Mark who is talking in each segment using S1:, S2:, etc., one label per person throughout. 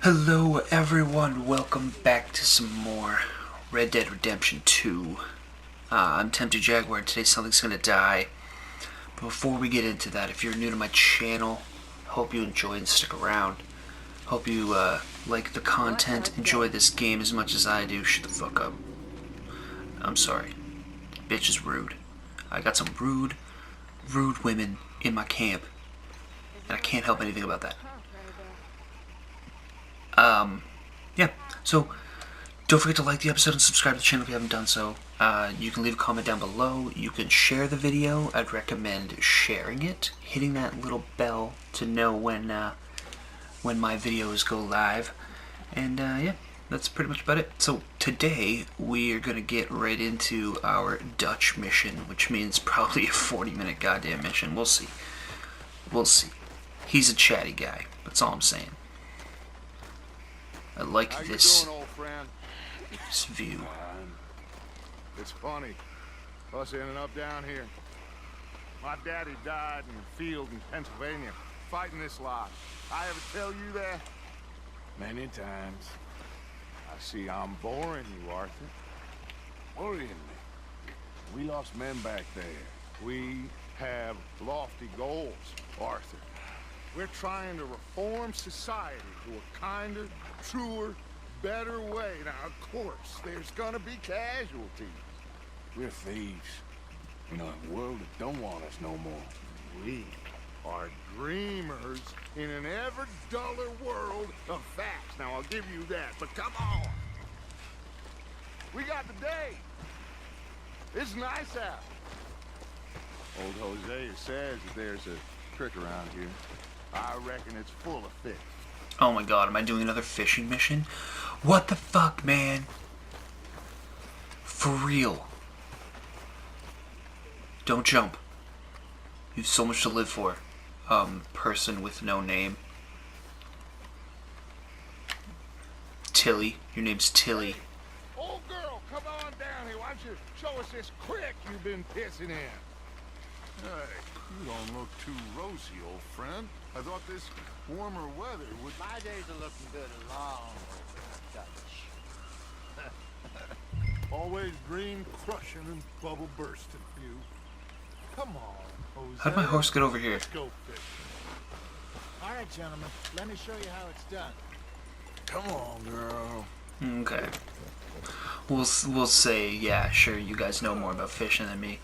S1: Hello everyone, welcome back to some more Red Dead Redemption 2. I'm Tempted Jaguar and today something's gonna die. But before we get into that, if you're new to my channel, hope you enjoy and stick around. Hope you like the content, enjoy this game as much as I do. Shut the fuck up. I'm sorry. Bitch is rude. I got some rude women in my camp. And I can't help anything about that. Yeah, so don't forget to like the episode and subscribe to the channel if you haven't done so. You can leave a comment down below. You can share the video. I'd recommend sharing it, hitting that little bell to know when my videos go live. And yeah, that's pretty much about it. So today we are gonna get right into our Dutch mission, which means probably a 40-minute goddamn mission. We'll see. We'll see. He's a chatty guy. That's all I'm saying. I like
S2: How
S1: this,
S2: you doing, old friend?
S1: this view.
S2: It's funny, us ending up down here. My daddy died in the field in Pennsylvania, fighting this lot. I ever tell you that? Many times. I see I'm boring you, Arthur. Worrying me. We lost men back there. We have lofty goals, Arthur. We're trying to reform society to a kinder, truer, better way. Now, of course, there's gonna be casualties. We're thieves. In a world that don't want us no more. We are dreamers in an ever duller world of facts. Now, I'll give you that, but come on. We got the day. It's nice out. Old Hosea says that there's a trick around here. I reckon it's full of fish.
S1: Oh my god, am I doing another fishing mission? What the fuck, man? For real. Don't jump. You have so much to live for. Person with no name. Tilly. Your name's Tilly.
S2: Hey, old girl, come on down here. Why don't you show us this creek you've been pissing in? Hey, you don't look too rosy, old friend. I thought this warmer weather would...
S3: My days are looking good along with Dutch.
S2: Always green crushing and bubble bursting for you. Come on, Jose.
S1: How'd my horse get over here?
S2: Let's go fishing.
S3: All right, gentlemen, let me show you how it's done.
S2: Come on, girl.
S1: Okay. We'll say, yeah, sure, you guys know more about fishing than me.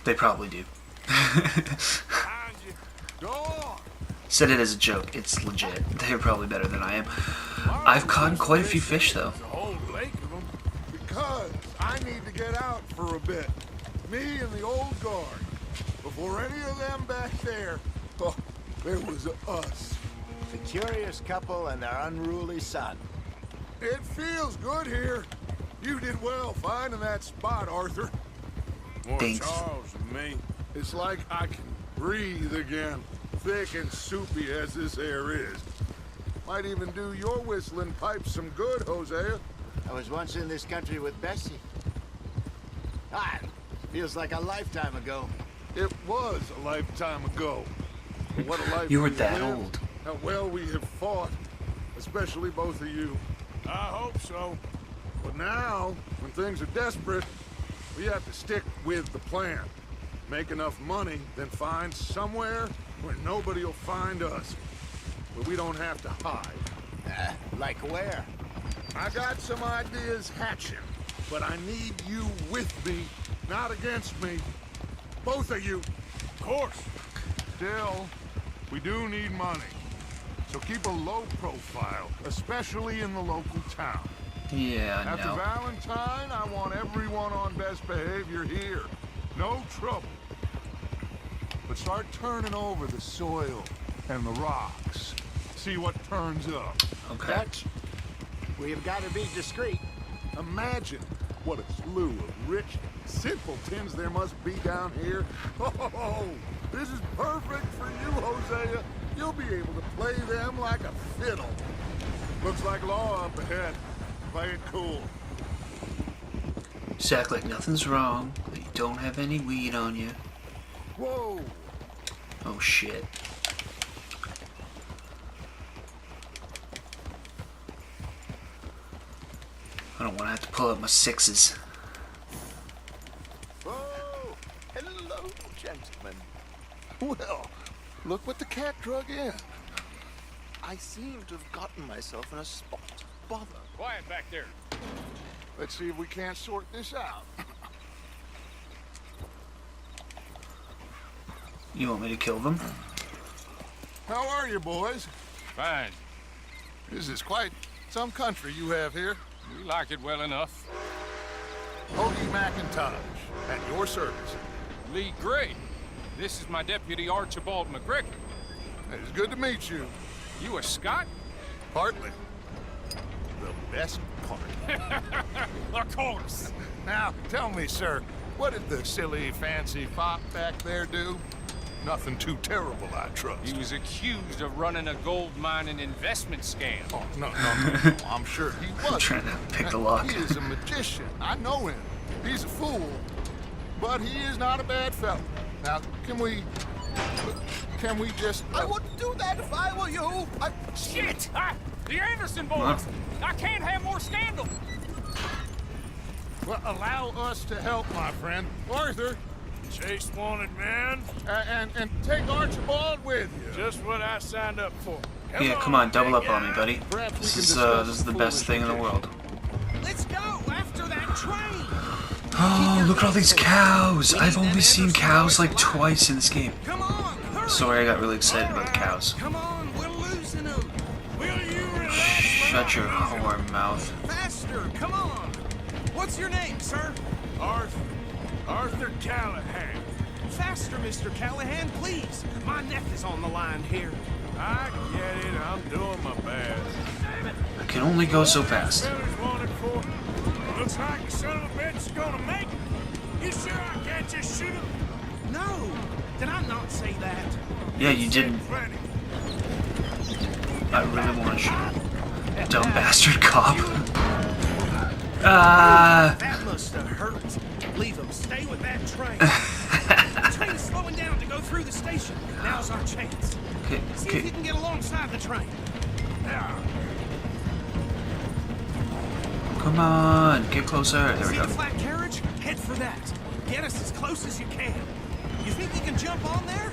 S1: They probably do.
S2: Behind you. Go on.
S1: Said it as a joke. It's legit. They're probably better than I am. I've caught quite a few fish, though.
S2: There's a whole lake of them. Because I need to get out for a bit. Me and the old guard. Before any of them back there, oh, there was us.
S3: The curious couple and their unruly son.
S2: It feels good here. You did well finding that spot, Arthur. More
S1: Thanks.
S2: Charles and me. It's like I can breathe again. Thick and soupy as this air is. Might even do your whistling pipes some good, Hosea.
S3: I was once in this country with Bessie. Feels like a lifetime ago.
S2: It was a lifetime ago. But what a life
S1: You were
S2: we
S1: that
S2: lived.
S1: old.
S2: How well we have fought. Especially both of you. I hope so. But now, when things are desperate, we have to stick with the plan. Make enough money, then find somewhere where nobody will find us. Where we don't have to hide.
S3: Like where?
S2: I got some ideas hatching, but I need you with me, not against me. Both of you. Of course. Still, we do need money. So keep a low profile, especially in the local town.
S1: Yeah,
S2: After
S1: no.
S2: Valentine, I want everyone on best behavior here. No trouble. But start turning over the soil and the rocks. See what turns up.
S1: Okay.
S3: Dutch, we've got to be discreet.
S2: Imagine what a slew of rich simpletons there must be down here. Oh, this is perfect for you, Hosea. You'll be able to play them like a fiddle. Looks like law up ahead. Play it cool.
S1: Just act like nothing's wrong, that you don't have any weed on you.
S2: Whoa.
S1: Oh shit. I don't want to have to pull out my sixes.
S2: Oh, hello, gentlemen. Well, look what the cat drug in. I seem to have gotten myself in a spot. Bother.
S4: Quiet back there.
S2: Let's see if we can't sort this out.
S1: You want me to kill them?
S2: How are you, boys?
S4: Fine.
S2: This is quite some country you have here.
S4: We like it well enough.
S2: Hoagie McIntosh, at your service.
S4: Lee Gray. This is my deputy Archibald McGregor.
S2: It's good to meet you.
S4: You a Scot?
S2: Partly. The best part.
S4: Of course.
S2: Now, tell me, sir, what did the silly, fancy fop back there do? Nothing too terrible, I trust.
S4: He was accused of running a gold mining investment scam.
S2: Oh, no. I'm sure he wasn't.
S1: I'm trying to pick the lock.
S2: He is a magician. I know him. He's a fool. But he is not a bad fellow. Now, can we just...
S5: I wouldn't do that if I were you.
S4: Shit! The Anderson boys! I can't have more scandal!
S2: Well, allow us to help, my friend. Arthur,
S6: Chase wanted man.
S2: and take Archibald with you.
S6: Just what I signed up for.
S1: Yeah, come on, double up on me, buddy.
S2: Perhaps we
S1: This
S2: can
S1: is
S2: discuss
S1: the best thing in the world.
S5: Let's go after that train.
S1: Oh, look at all these cows! I've only seen cows like twice in this game.
S5: Come on, hurry.
S1: Sorry, I got really excited about the cows.
S5: Come on, we're losing them.
S6: Will you relax?
S1: Shut your whore mouth.
S5: Faster, come on. What's your name, sir?
S6: Arthur Callahan.
S5: Faster, Mr. Callahan, please. My neck is on the line here.
S6: I get it. I'm doing my best.
S1: I can only go so fast.
S6: Fellas wanted for. Looks like the son of a bitch is gonna make it. You sure I can't just shoot him?
S5: No, did I not say that?
S1: Yeah, you didn't.
S6: Plenty.
S1: I really want to shoot him. Dumb bastard cop. Ah!
S5: That must have hurt. Leave him. Stay with that train. The train's slowing down to go through the station. Now's our chance.
S1: Okay,
S5: See if you
S1: okay.
S5: can get alongside the train.
S1: Come on, get closer. There we
S5: See
S1: go.
S5: the flat carriage? Head for that. Get us as close as you can. You think you can jump on there?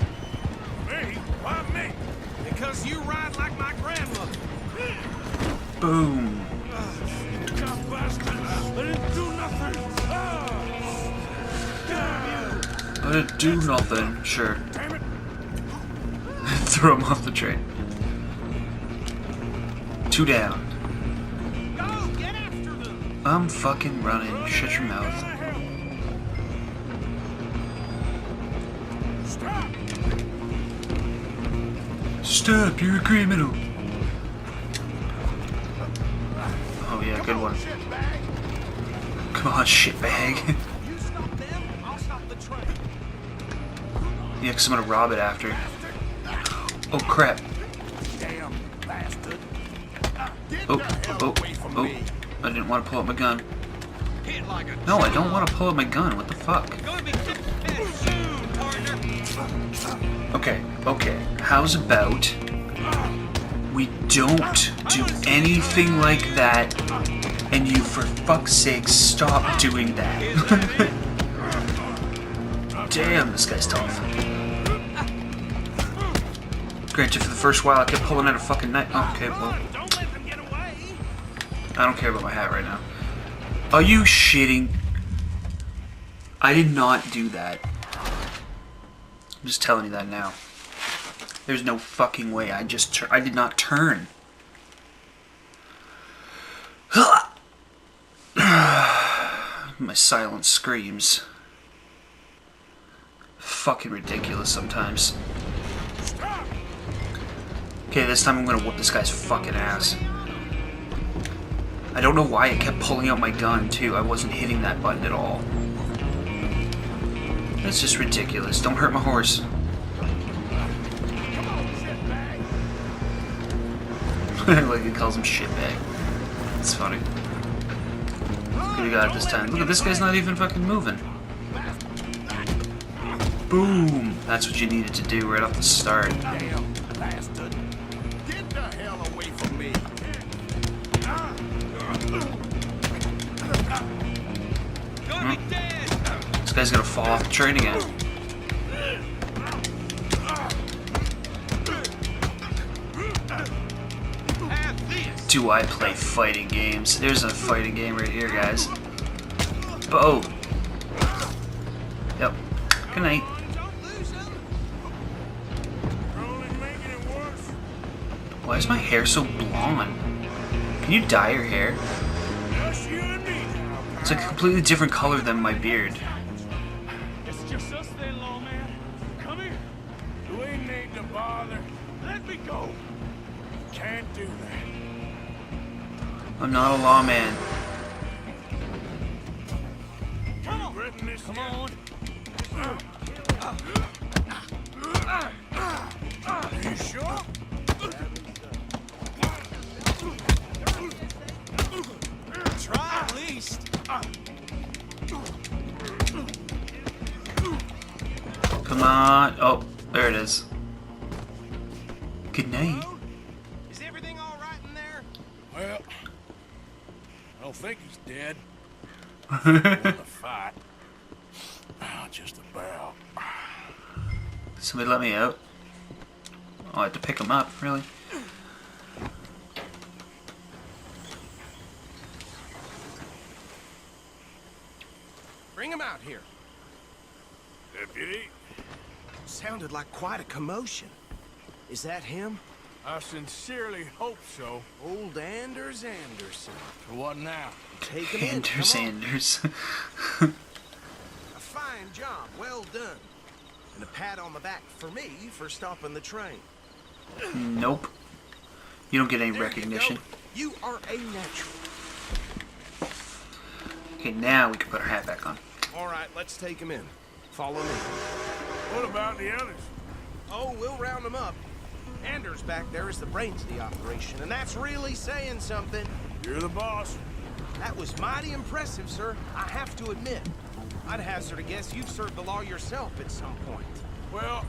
S6: Me? Why me?
S5: Because you ride like my grandmother.
S1: Boom.
S6: Tough bastard. I didn't do nothing. Damn you.
S1: I didn't do nothing. Sure.
S6: Damn it.
S1: Throw him off the train. 2 down.
S5: Go, get after them.
S1: I'm fucking running. Shut your mouth.
S6: Stop.
S1: Stop, you're a criminal. Oh yeah, good one. Come on, shitbag.
S5: You stop them, I'll stop the train.
S1: Yeah, because I'm gonna rob it after. Oh crap.
S5: Damn bastard.
S1: Oh. I didn't want to pull out my gun.
S5: Hit like a
S1: No, I don't want to pull out my gun. What the fuck?
S5: Gonna be dead soon, partner.
S1: Okay. How's about we don't do anything like that, and you, for fuck's sake, stop doing that. Damn, this guy's tough. Granted, for the first while, I kept pulling out a fucking knife. Okay, well,
S5: Don't let them get away.
S1: I don't care about my hat right now. Are you shitting? I did not do that. I'm just telling you that now. There's no fucking way. I did not turn. My silent screams. Fucking ridiculous sometimes. Okay, this time I'm gonna whoop this guy's fucking ass. I don't know why it kept pulling out my gun, too. I wasn't hitting that button at all. That's just ridiculous. Don't hurt my horse. Like he calls him shitbag. It's funny. Who we got it this time? Look at this guy's not even fucking moving. Boom! That's what you needed to do right off the start.
S5: Damn bastard. Get the hell away from me. Gonna be dead.
S1: This guy's gonna fall off the train again.
S5: Have this.
S1: Do I play fighting games? There's a fighting game right here, guys. Oh. Yep. Good night.
S5: Don't lose them.
S6: You're only making it worse.
S1: Why is my hair so blonde? Can you dye your hair?
S6: Just you and me now.
S1: It's a completely different color than my beard.
S4: It's just us then, lawman. Come here.
S6: We need to bother.
S4: Let me go.
S6: Can't do that.
S1: I'm not a lawman.
S4: Come on.
S6: Written this
S4: Come
S6: down.
S4: on.
S6: You sure?
S5: Try at least.
S1: Come on. Oh, there it is. Good night.
S5: Is everything all right in there?
S6: Well, I don't think he's dead. Won the fight. Just about.
S1: Somebody let me out. Oh, I have to pick him up, really?
S5: Bring him out here.
S6: Deputy,
S5: Sounded like quite a commotion. Is that him?
S6: I sincerely hope so.
S5: Old Anders Anderson.
S6: For what now?
S5: Take him in.
S1: Anders
S5: Come on.
S1: Anders.
S5: A fine job. Well done. And a pat on the back for me for stopping the train.
S1: Nope. You don't get any
S5: There
S1: recognition.
S5: You go. You are a natural.
S1: Okay, now we can put our hat back on.
S5: All right, let's take him in. Follow me.
S6: What about the others?
S5: Oh, we'll round them up. Anders back there is the brains of the operation, and that's really saying something.
S6: You're the boss.
S5: That was mighty impressive, sir. I have to admit. I'd hazard a guess you've served the law yourself at some point.
S6: Well,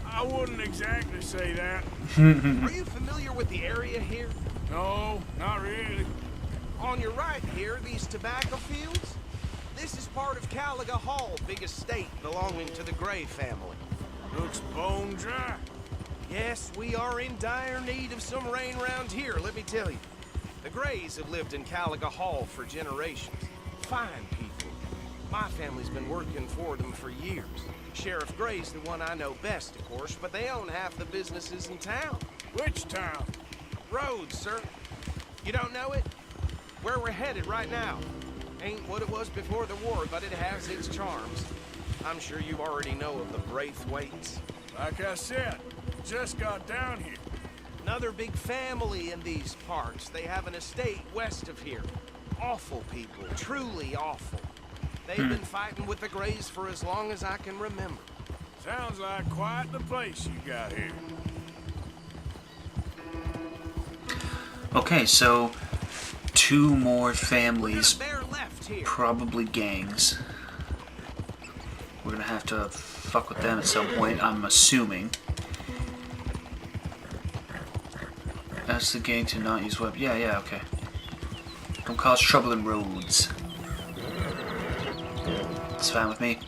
S6: I wouldn't exactly say that.
S5: Are you familiar with the area here?
S6: No, not really.
S5: On your right here, these tobacco fields? This is part of Caliga Hall, big estate belonging to the Gray family.
S6: Looks bone dry.
S5: Yes, we are in dire need of some rain around here, let me tell you. The Grays have lived in Caliga Hall for generations. Fine people. My family's been working for them for years. Sheriff Gray's the one I know best, of course, but they own half the businesses in town.
S6: Which town?
S5: Rhodes, sir. You don't know it? Where we're headed right now. Ain't what it was before the war, but it has its charms. I'm sure you already know of the Braithwaites.
S6: Like I said, just got down here.
S5: Another big family in these parts. They have an estate west of here. Awful people, truly awful. They've been fighting with the Grays for as long as I can remember.
S6: Sounds like quite the place you got here.
S1: Okay, so 2 more
S5: We're
S1: families,
S5: gonna bear left here.
S1: probably gangs. We're gonna have to fuck with them at some point, I'm assuming. That's the gang to not use weapons. Yeah, okay. Don't cause trouble in roads. It's fine with me.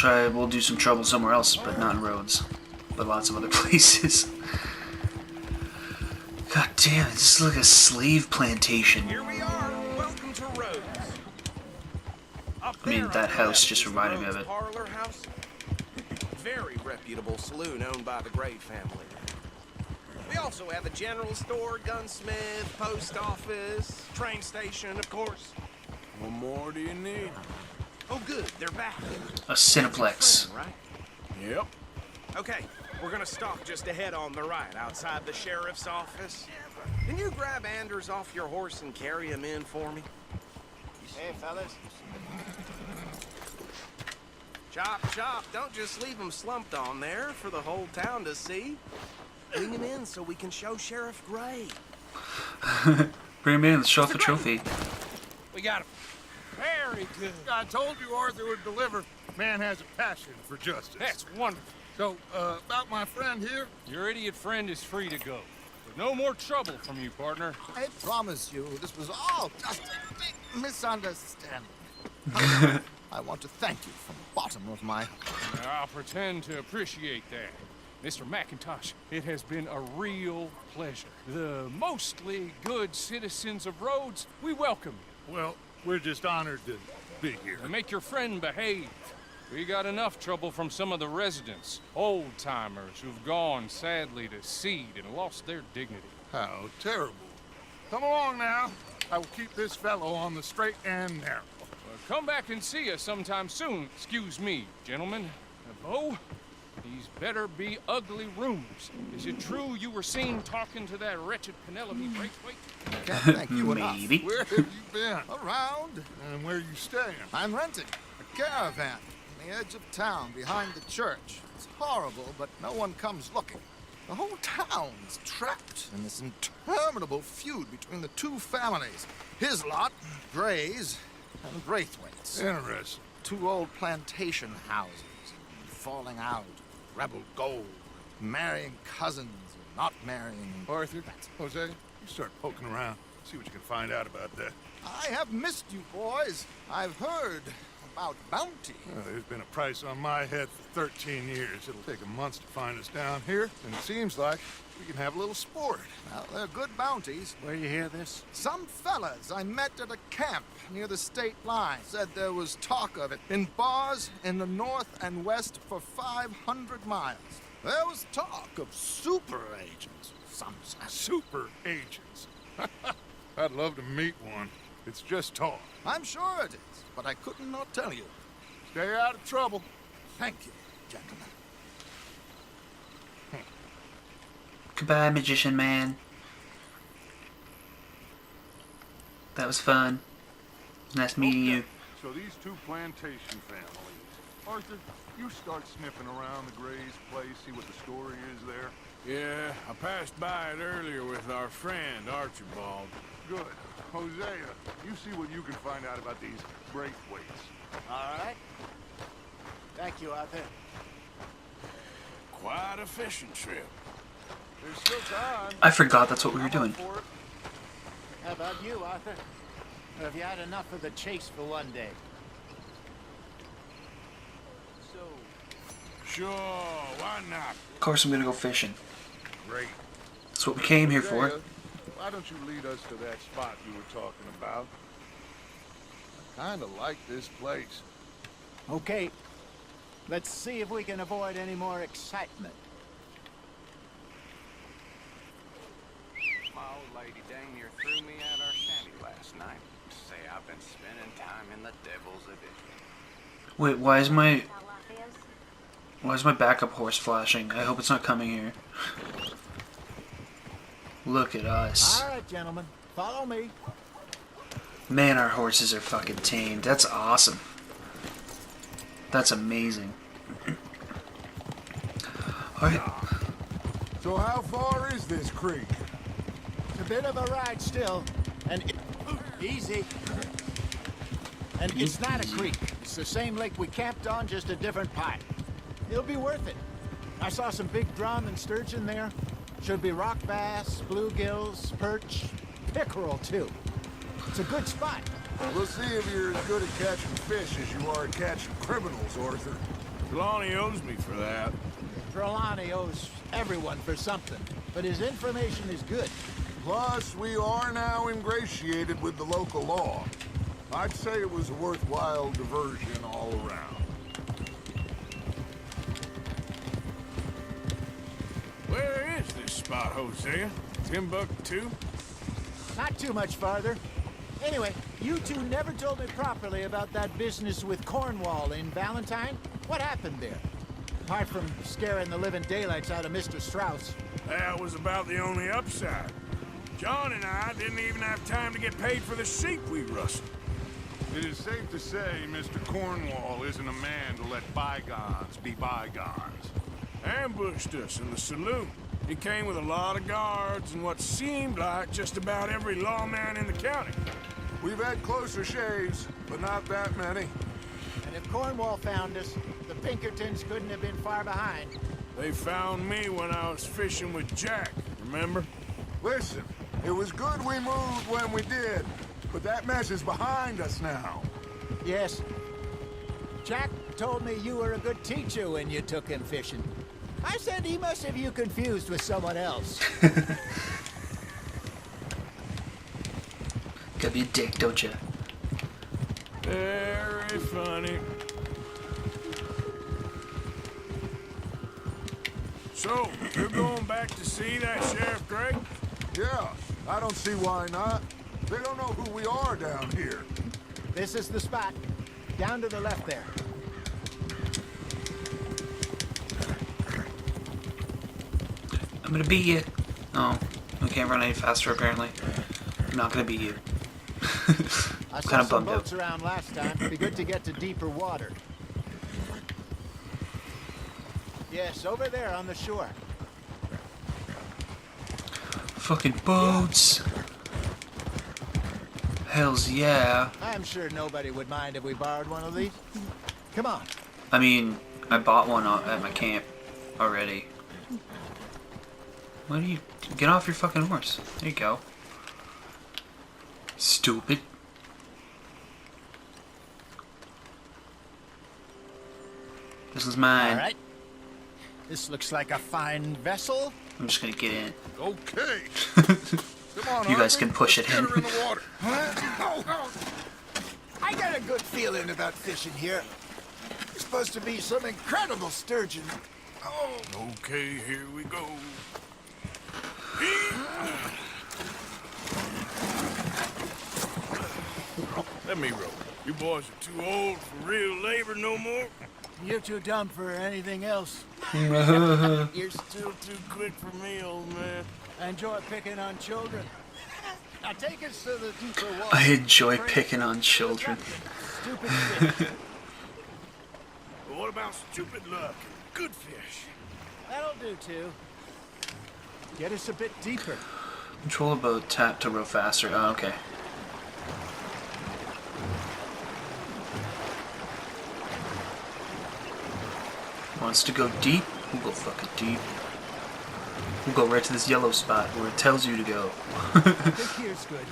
S1: We'll do some trouble somewhere else, but not in roads. But lots of other places. God damn, this is like a slave plantation.
S5: Here we are. Welcome to Rhodes. Up
S1: I mean,
S5: there
S1: that
S5: on the
S1: house
S5: left
S1: just
S5: is the
S1: reminded me of
S5: Rhodes
S1: it.
S5: Parlor house. Very reputable saloon owned by the Gray family. We also have a general store, gunsmith, post office, train station, of course.
S6: What more do you need?
S5: Oh, good, they're back.
S1: A Cineplex.
S5: Friend, right?
S6: Yep.
S5: Okay, we're gonna stop just ahead on the right, outside the sheriff's office. Can you grab Anders off your horse and carry him in for me? Hey, fellas. Chop, chop. Don't just leave him slumped on there for the whole town to see. Bring him in so we can show Sheriff Gray.
S1: Bring him in, let's show off the trophy.
S4: We got him. Very good.
S2: I told you Arthur would deliver. Man has a passion for justice.
S4: That's wonderful.
S2: So, about my friend here,
S4: Your idiot friend is free to go. But no more trouble from you, partner.
S3: I promise you, this was all just a big misunderstanding. I want to thank you from the bottom of my heart.
S4: I'll pretend to appreciate that. Mr. McIntosh, it has been a real pleasure. The mostly good citizens of Rhodes, we welcome you.
S2: Well, we're just honored to be here.
S4: And make your friend behave. We got enough trouble from some of the residents, old-timers who've gone, sadly, to seed and lost their dignity.
S2: How terrible. Come along now. I will keep this fellow on the straight and narrow.
S4: Come back and see us sometime soon. Excuse me, gentlemen. Bo, these better be ugly rumors. Is it true you were seen talking to that wretched Penelope Braithwaite?
S3: Can't thank you
S1: Maybe.
S3: enough.
S2: Where have you been?
S3: Around,
S2: And where you staying?
S3: I'm renting a caravan on the edge of town behind the church. It's horrible, but no one comes looking. The whole town's trapped in this interminable feud between the two families. His lot, Gray's, and Braithwaite's.
S2: Interesting.
S3: Two old plantation houses, falling out, rebel gold, marrying cousins, and not marrying.
S2: Arthur, Jose, you start poking around. See what you can find out about that.
S3: I have missed you, boys. I've heard about bounty.
S2: There's been a price on my head for 13 years. It'll take a month to find us down here, and it seems like we can have a little sport.
S3: Well, they're good bounties.
S6: Where you hear this?
S3: Some fellas I met at a camp near the state line said there was talk of it in bars in the north and west for 500 miles. There was talk of super agents, some said.
S2: Super agents. I'd love to meet one. It's just talk.
S3: I'm sure it is, but I couldn't not tell you.
S2: Stay out of trouble.
S3: Thank you, gentlemen.
S1: Goodbye, magician man. That was fun. Nice meeting you.
S2: So these two plantation families. Arthur, you start sniffing around the Gray's place, see what the story is there.
S6: Yeah, I passed by it earlier with our friend, Archibald.
S2: Good. Hosea, you see what you can find out about these Braithwaites.
S3: All right. Thank you, Arthur.
S6: Quite a fishing trip.
S2: There's still time.
S1: I forgot that's what we were
S3: I'm up
S1: doing.
S3: for it. How about you, Arthur? Or have you had enough of the chase for one day?
S6: Sure, why not?
S1: Of course I'm gonna go fishing.
S2: Great.
S1: That's what we came here for.
S2: Hosea, why don't you lead us to that spot you were talking about? I kinda like this place.
S3: Okay. Let's see if we can avoid any more excitement.
S7: My old lady dang near threw me out our shanty last night. Say I've been spending time in the devil's edition.
S1: Wait, why is my backup horse flashing? I hope it's not coming here. Look at us.
S3: All right, gentlemen. Follow me.
S1: Man, our horses are fucking tamed. That's awesome. That's amazing. Alright.
S2: So how far is this creek?
S3: It's a bit of a ride still, and easy. And it's not a creek. It's the same lake we camped on, just a different pipe. It'll be worth it. I saw some big drum and sturgeon there. Should be rock bass, bluegills, perch, pickerel too. It's a good spot.
S2: We'll see if you're as good at catching fish as you are at catching criminals, Arthur.
S6: Trelawney owes me for that.
S3: Trelawney owes everyone for something, but his information is good.
S2: Plus, we are now ingratiated with the local law. I'd say it was a worthwhile diversion all around.
S6: Where is this spot, Hosea? Timbuktu?
S3: Not too much farther. Anyway, you two never told me properly about that business with Cornwall in Valentine. What happened there? Apart from scaring the living daylights out of Mr. Strauss.
S6: That was about the only upside. John and I didn't even have time to get paid for the sheep we rustled.
S2: It is safe to say Mr. Cornwall isn't a man to let bygones be bygones.
S6: Ambushed us in the saloon. He came with a lot of guards and what seemed like just about every lawman in the county.
S2: We've had closer shaves, but not that many.
S3: And if Cornwall found us, the Pinkertons couldn't have been far behind.
S6: They found me when I was fishing with Jack, remember?
S2: Listen, it was good we moved when we did, but that mess is behind us now.
S3: Yes. Jack told me you were a good teacher when you took him fishing. I said he must have you confused with someone else.
S1: Gotta be a dick, don't you?
S6: Very funny. So, you're going back to see that Sheriff Gray?
S2: Yeah, I don't see why not. They don't know who we are down here.
S3: This is the spot. Down to the left there.
S1: I'm gonna beat you. Oh, we can't run any faster apparently. I'm not gonna beat you.
S3: I saw
S1: Kind of
S3: some
S1: bummed out.
S3: boats around last time. It'd be good to get to deeper water. Yes, over there on the shore.
S1: Fucking boats. Hells yeah.
S3: I'm sure nobody would mind if we borrowed one of these. Come on.
S1: I mean, I bought one at my camp already. Why do you get off your fucking horse? There you go. Stupid. This is mine.
S3: All right. This looks like a fine vessel.
S1: I'm just gonna get in.
S2: Okay. Come on,
S1: You guys
S2: Arthur.
S1: can push
S2: Let's
S1: it
S2: get
S1: in.
S2: her in the water.
S3: I got a good feeling about fishing here. There's supposed to be some incredible sturgeon.
S6: Okay, here we go. Let me row. You boys are too old for real labor no more.
S3: You're too dumb for anything else.
S6: You're still too quick for me, old man.
S3: I enjoy picking on children. Now take us to the deeper water.
S1: I enjoy picking on children.
S3: Stupid fish.
S6: But what about stupid luck and good fish?
S3: That'll do too. Get us a bit deeper.
S1: Control a boat, tap to row faster. Oh, okay. Wants to go deep? We'll go fucking deep. We'll go right to this yellow spot where it tells you to go.
S3: I think here's good.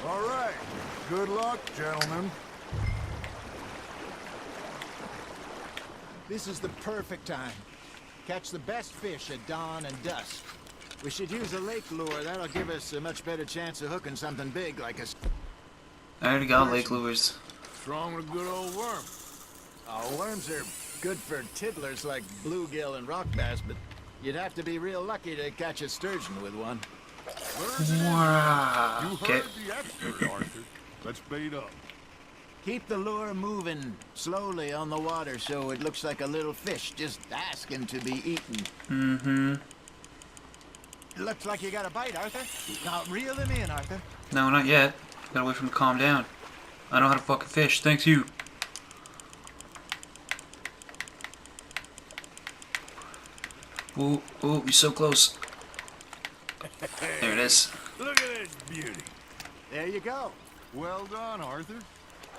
S2: All right. Good luck, gentlemen.
S3: This is the perfect time. Catch the best fish at dawn and dusk. We should use a lake lure. That'll give us a much better chance of hooking something big like a...
S1: I already got lake lures.
S6: Strong with a good old worm.
S3: Oh, worms are good for tiddlers like bluegill and rock bass, but you'd have to be real lucky to catch a sturgeon with one.
S1: Wow.
S2: You
S1: Okay.
S2: heard the expert, Arthur. Let's bait up.
S3: Keep the lure moving slowly on the water so it looks like a little fish just asking to be eaten.
S1: Mm-hmm.
S3: It looks like you got a bite, Arthur. Now reel him in, Arthur.
S1: No, not yet. Gotta wait for him to calm down. I know how to fucking fish. Thanks you. Ooh, ooh, you're so close. There it is.
S6: Look at this beauty.
S3: There you go.
S2: Well done, Arthur.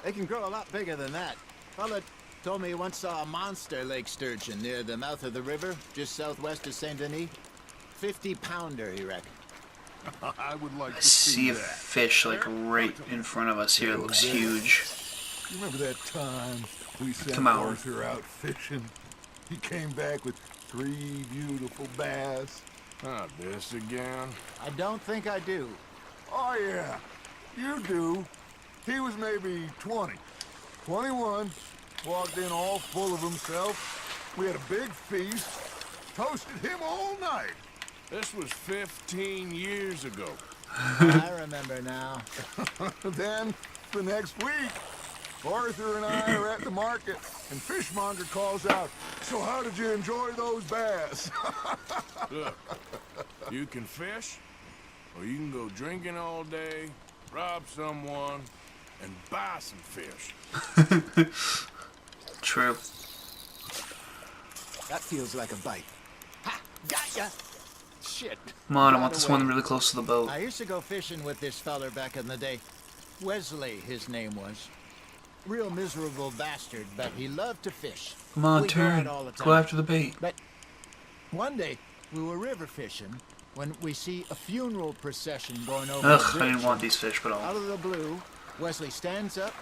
S3: They can grow a lot bigger than that. Fella told me he once saw a monster lake sturgeon near the mouth of the river, just southwest of Saint Denis. 50-pounder, he reckoned.
S2: I would like
S1: I
S2: to
S1: see a
S2: that.
S1: fish like right in front of us here. It looks huge.
S2: You remember that time we sent
S1: Come on.
S2: Arthur out fishing? He came back with 3 beautiful bass.
S6: Not this again.
S3: I don't think I do.
S2: Oh, yeah. You do. He was maybe 20. 21. Walked in all full of himself. We had a big feast. Toasted him all night.
S6: This was 15 years ago.
S3: I remember now.
S2: Then, the next week, Arthur and I are at the market, and Fishmonger calls out, "So how did you enjoy those bass?"
S6: Look, you can fish, or you can go drinking all day, rob someone, and buy some fish.
S1: True.
S3: That feels like a bite. Ha! Gotcha! Shit.
S1: Come on, I
S3: Got
S1: want this
S3: away.
S1: one really close to the boat.
S3: I used to go fishing with this feller back in the day. Wesley, his name was. Real miserable bastard, but he loved to fish.
S1: Come on,
S3: We'd go
S1: turn.
S3: out all the
S1: Go
S3: time.
S1: after the bait.
S3: But one day, we were river fishing, when we see a funeral procession going over
S1: Ugh,
S3: the
S1: I
S3: bridge.
S1: didn't want these fish, but
S3: Out
S1: I'll...
S3: of the blue, Wesley stands up,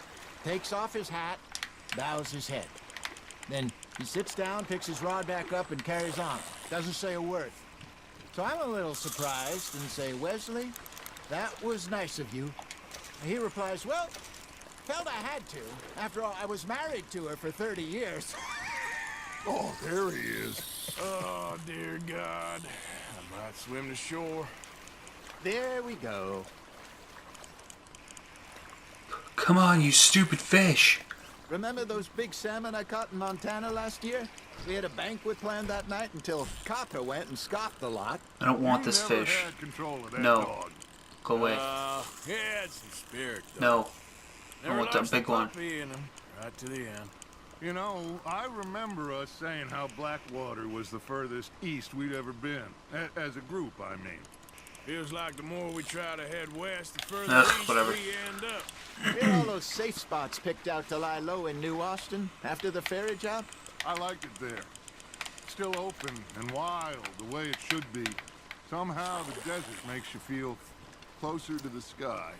S3: takes off his hat, bows his head. Then he sits down, picks his rod back up, and carries on. Doesn't say a word. So I'm a little surprised and say, Wesley, that was nice of you. And he replies, well, felt I had to. After all, I was married to her for 30 years.
S2: Oh, there he is.
S6: Oh, dear God. I might swim to shore.
S3: There we go.
S1: Come on, you stupid fish!
S3: Remember those big salmon I caught in Montana last year? We had a banquet planned that night until Kata went and scoffed the lot.
S1: I don't want
S2: You
S1: this
S2: never
S1: fish.
S2: had control of that
S1: No.
S2: dog.
S1: Go away.
S6: He had some spirit, though.
S1: No. I
S6: Never
S1: want that
S6: lost the
S1: big one.
S6: puppy in him, right to the end.
S2: You know, I remember us saying how Blackwater was the furthest east we'd ever been. As a group, I mean.
S6: Feels like the more we try to head west, the further
S1: Ugh,
S6: east
S1: whatever.
S6: we end up.
S3: We had all those safe spots picked out to lie low in New Austin after the ferry job.
S2: I liked it there. Still open and wild, the way it should be. Somehow the desert makes you feel closer to the sky.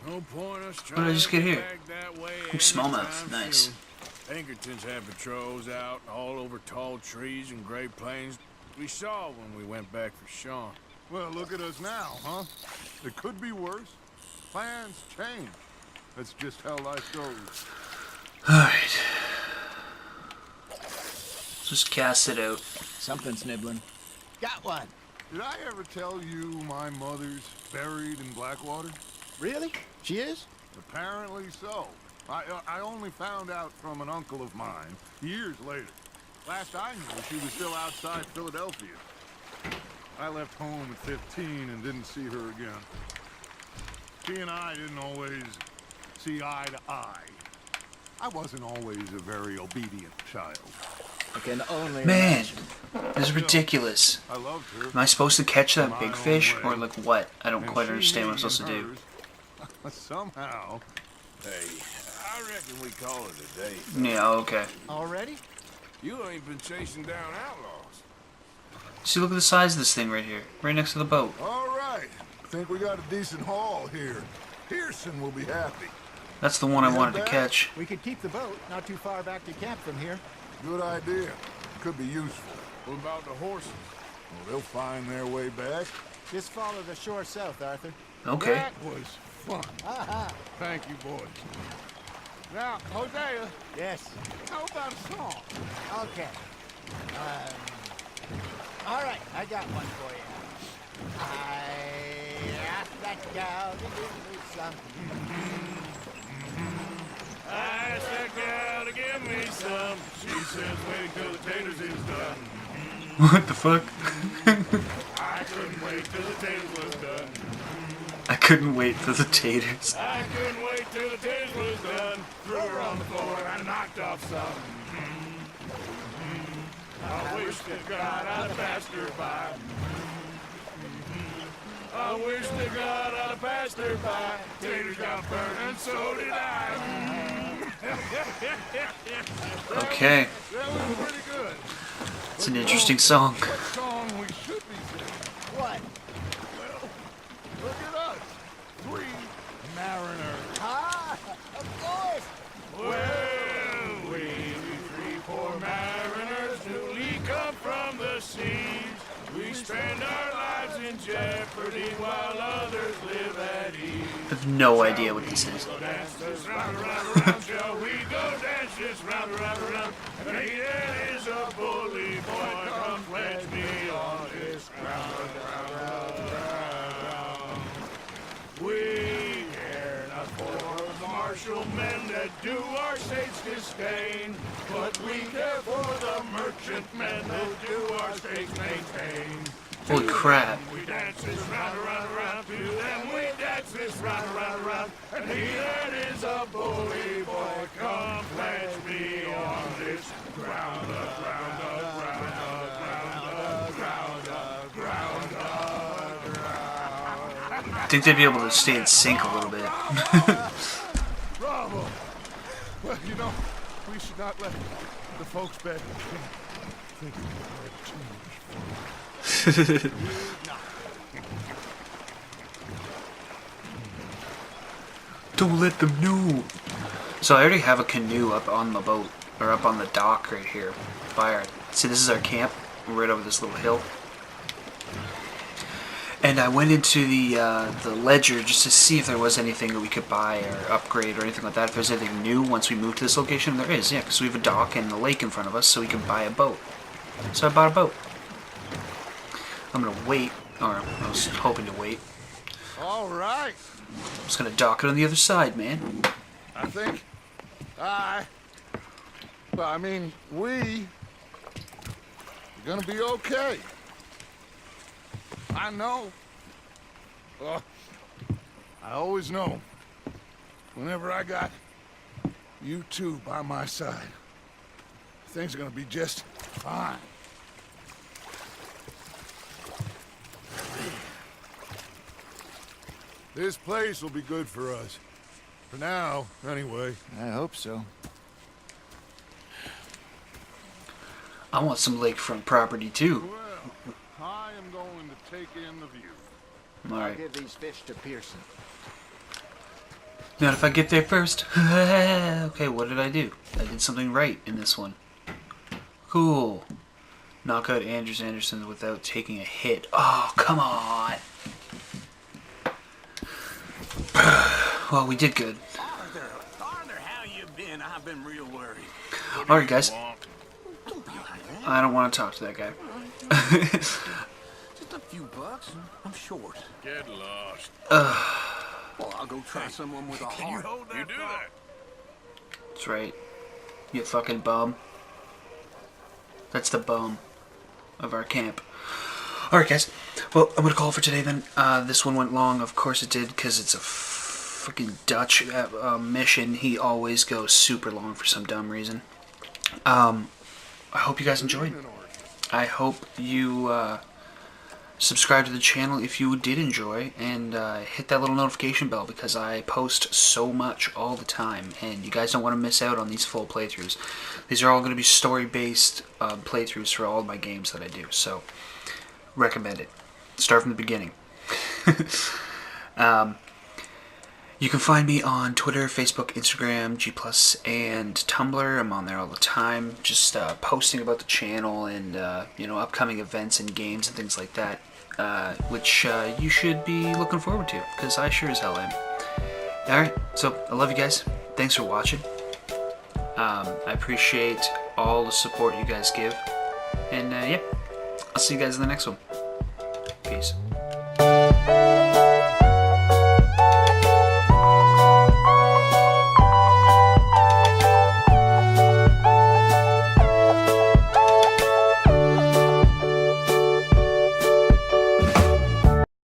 S6: No point us
S1: did
S6: trying
S1: I just
S6: to
S1: get here?
S6: back that way
S1: Ooh, smallmouth.
S6: anytime
S1: Nice.
S6: soon. Pinkertons had patrols out all over tall trees and Great Plains. We saw when we went back for Sean.
S2: Well, look at us now, huh? It could be worse. Plans change. That's just how life goes.
S1: Alright. Just cast it out.
S3: Something's nibbling. Got one.
S2: Did I ever tell you my mother's buried in Blackwater?
S3: Really? She is?
S2: Apparently so. I only found out from an uncle of mine years later. Last I knew, she was still outside Philadelphia. I left home at 15 and didn't see her again. She and I didn't always see eye to eye. I wasn't always a very obedient child.
S3: I can only
S1: Man,
S3: imagine.
S1: this is ridiculous.
S2: I loved her.
S1: Am I supposed to catch that
S2: My
S1: big
S2: own
S1: fish?
S2: way.
S1: Or like what? I don't
S2: And
S1: quite
S2: she
S1: understand what I'm
S2: me
S1: supposed to
S2: and
S1: do.
S2: hers. Somehow,
S6: Hey, I reckon we call it a day.
S1: Yeah, okay.
S3: Already?
S6: You ain't been chasing down outlaws.
S1: See, look at the size of this thing right here. Right next to the boat.
S2: all right. I think we got a decent haul here. Pearson will be happy.
S1: That's the one I
S2: Is it
S1: wanted to
S2: bad?
S1: catch.
S3: We could keep the boat not too far back to camp from here.
S2: Good idea. Could be useful.
S6: What about the horses?
S2: Well, they'll find their way back.
S3: Just follow the shore south, Arthur.
S1: Okay.
S2: That was fun. Thank you, boys. Now, Hosea,
S3: Yes.
S2: how about a song?
S3: Okay. All right, I got one for you. I asked that gal to give me some.
S6: I asked that gal to give me some. She says wait till the taters is done.
S1: What the fuck?
S6: I couldn't wait till the taters was done.
S1: I couldn't wait for the taters.
S6: I couldn't wait till the taters was done. Threw her on the floor and knocked off some. I wish to God I'd passed her by. I wish to God I'd passed her by. Taters got burned and so did I.
S1: Okay.
S2: That was pretty good.
S1: It's an interesting song.
S2: What song we should be singing?
S3: What?
S2: Well, look at us. 3 mariners.
S3: Ah, of course.
S6: Well, we three poor mariners newly come from the seas. We spend our lives in jeopardy while others live at ease.
S1: I have no idea what this is.
S6: Dance this round, round, round, shall we go dance this round, round, round? And he that is a bully boy, come pledge me on this ground, ground, ground. We care not for the martial men that do our state's disdain, but we care for the merchantmen that do our state's maintain.
S1: Holy crap.
S6: We dance this round, round, round. To them we dance this round, round, round. And he that is a bully boy, come pledge me on this ground, ground, ground, ground, ground, ground, ground.
S1: I think they'd be able to stay in sync a little bit.
S2: Bravo. Well, you know, we should not let the folks back think we heard too much.
S1: Don't let them know. So I already have a canoe up on the boat, or up on the dock right here. By our, see, this is our camp. We're right over this little hill. And I went into the ledger just to see if there was anything that we could buy or upgrade or anything like that. If there's anything new once we move to this location, there is, yeah, because we have a dock and a lake in front of us, so we can buy a boat. So I bought a boat. I'm gonna wait, or I was hoping to wait.
S2: All right.
S1: I'm just gonna dock it on the other side, man.
S2: I think we're gonna be okay. I know. I always know. Whenever I got you two by my side, things are gonna be just fine. This place will be good for us. For now, anyway.
S3: I hope so.
S1: I want some lakefront property too.
S2: Well, I am going to take in the view.
S3: I'll
S1: Alright.
S3: give these fish to Pearson.
S1: Not if I get there first. Okay, what did I do? I did something right in this one. Cool. Knock out Anderson without taking a hit. Oh, come on. Well, we did good.
S8: Arthur, how you been? I've been real worried.
S1: Alright, guys.
S8: Don't be like that.
S1: I don't want to talk to that guy.
S8: Just a few bucks. I'm short.
S6: Get lost.
S8: Well, I'll go try someone with a heart.
S6: You do that.
S1: That's right. You fucking bum. That's the bum of our camp. Alright, guys. Well, I'm going to call it for today then. This one went long. Of course it did, because it's a fucking Dutch mission. He always goes super long for some dumb reason. I hope you guys enjoyed. I hope you subscribe to the channel if you did enjoy, and hit that little notification bell, because I post so much all the time, and you guys don't want to miss out on these full playthroughs. These are all going to be story-based playthroughs for all of my games that I do, so recommend it. Start from the beginning. You can find me on Twitter, Facebook, Instagram, G+, and Tumblr. I'm on there all the time, just posting about the channel and upcoming events and games and things like that, which you should be looking forward to, because I sure as hell am. Alright, so I love you guys. Thanks for watching. I appreciate all the support you guys give. And yeah, I'll see you guys in the next one. Peace.